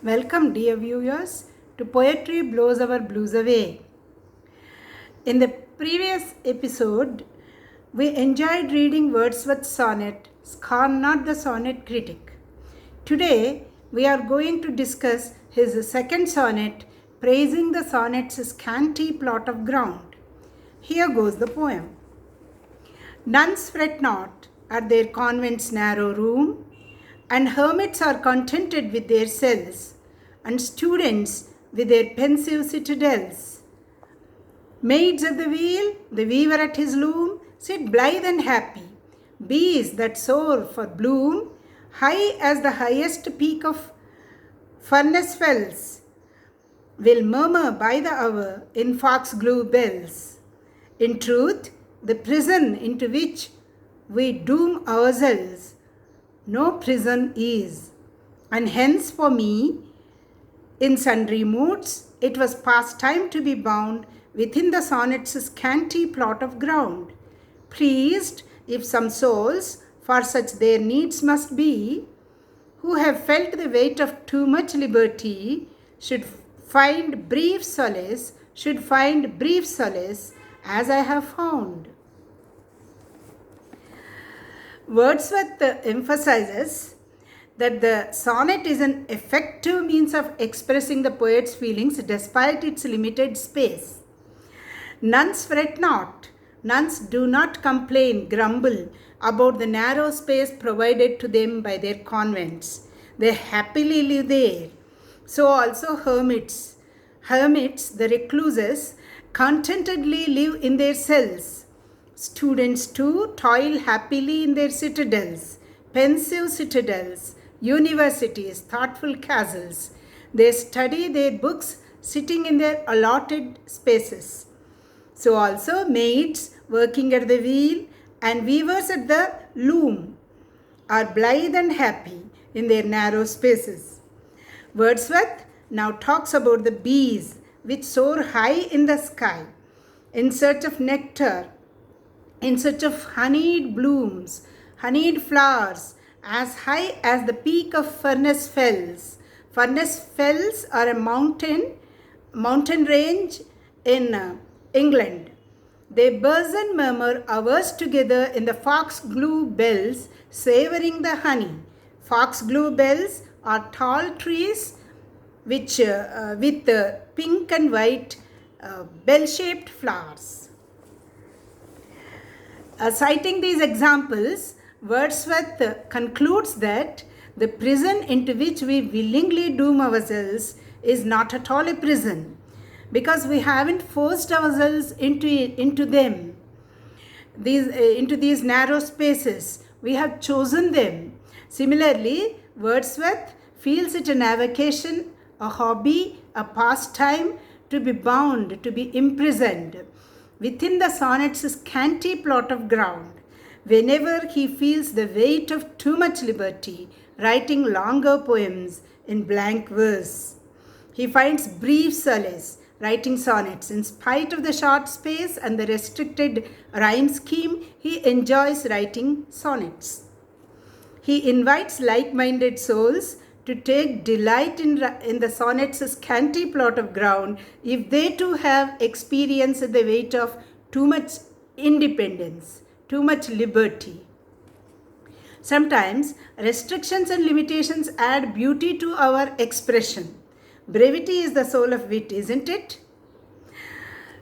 Welcome, dear viewers, to Poetry Blows Our Blues Away. In the previous episode, we enjoyed reading Wordsworth's sonnet, Scorn Not the Sonnet Critic. Today, we are going to discuss his second sonnet, praising the sonnet's scanty plot of ground. Here goes the poem. Nuns fret not at their convent's narrow room, and hermits are contented with their cells, and students with their pensive citadels. Maids at the wheel, the weaver at his loom, sit blithe and happy. Bees that soar for bloom, high as the highest peak of furnace fells, will murmur by the hour in foxglove bells. In truth, the prison into which we doom ourselves, no prison is, and hence for me, in sundry moods, it was past time to be bound within the sonnet's scanty plot of ground. Pleased, if some souls, for such their needs must be, who have felt the weight of too much liberty, should find brief solace, as I have found. Wordsworth emphasizes that the sonnet is an effective means of expressing the poet's feelings despite its limited space. Nuns fret not. Nuns do not complain, grumble about the narrow space provided to them by their convents. They happily live there. So also hermits. Hermits, the recluses, contentedly live in their cells. Students too toil happily in their citadels, pensive citadels, universities, thoughtful castles. They study their books sitting in their allotted spaces. So also maids working at the wheel and weavers at the loom are blithe and happy in their narrow spaces. Wordsworth now talks about the bees which soar high in the sky in search of nectar, in search of honeyed blooms, honeyed flowers, as high as the peak of Furnace Fells. Furnace Fells are a mountain range in England. They buzz and murmur hours together in the foxglove bells, savouring the honey. Foxglove bells are tall trees which with pink and white bell-shaped flowers. Citing these examples, Wordsworth concludes that the prison into which we willingly doom ourselves is not at all a prison, because we haven't forced ourselves into them, into these narrow spaces. We have chosen them. Similarly, Wordsworth feels it an avocation, a hobby, a pastime to be bound, to be imprisoned within the sonnet's scanty plot of ground. Whenever he feels the weight of too much liberty, writing longer poems in blank verse, he finds brief solace writing sonnets. In spite of the short space and the restricted rhyme scheme, he enjoys writing sonnets. He invites like-minded souls to take delight in the sonnet's scanty plot of ground if they too have experienced the weight of too much independence, too much liberty. Sometimes restrictions and limitations add beauty to our expression. Brevity is the soul of wit, isn't it?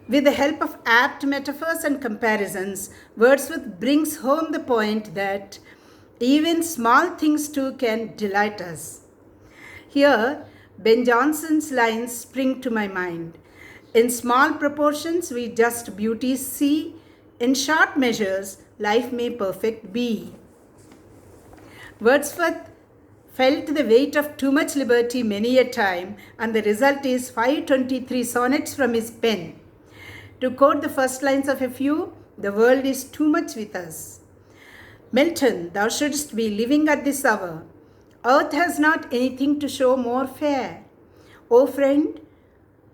With the help of apt metaphors and comparisons, Wordsworth brings home the point that even small things too can delight us. Here, Ben Jonson's lines spring to my mind. In small proportions we just beauties see, in short measures life may perfect be. Wordsworth felt the weight of too much liberty many a time, and the result is 523 sonnets from his pen. To quote the first lines of a few, the world is too much with us. Milton, thou shouldst be living at this hour. Earth has not anything to show more fair. O friend,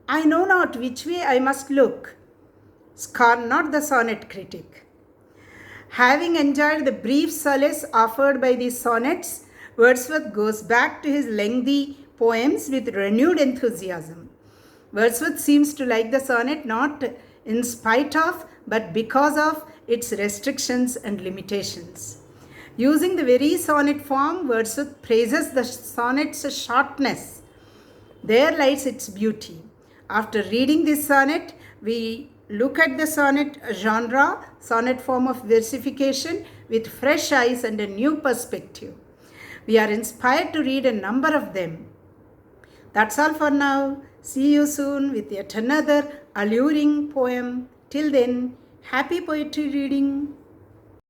I know not which way I must look. Scorn not the sonnet critic. Having enjoyed the brief solace offered by these sonnets, Wordsworth goes back to his lengthy poems with renewed enthusiasm. Wordsworth seems to like the sonnet not in spite of, but because of its restrictions and limitations. Using the very sonnet form, Wordsworth praises the sonnet's shortness. There lies its beauty. After reading this sonnet, we look at the sonnet genre, sonnet form of versification, with fresh eyes and a new perspective. We are inspired to read a number of them. That's all for now. See you soon with yet another alluring poem. Till then, happy poetry reading.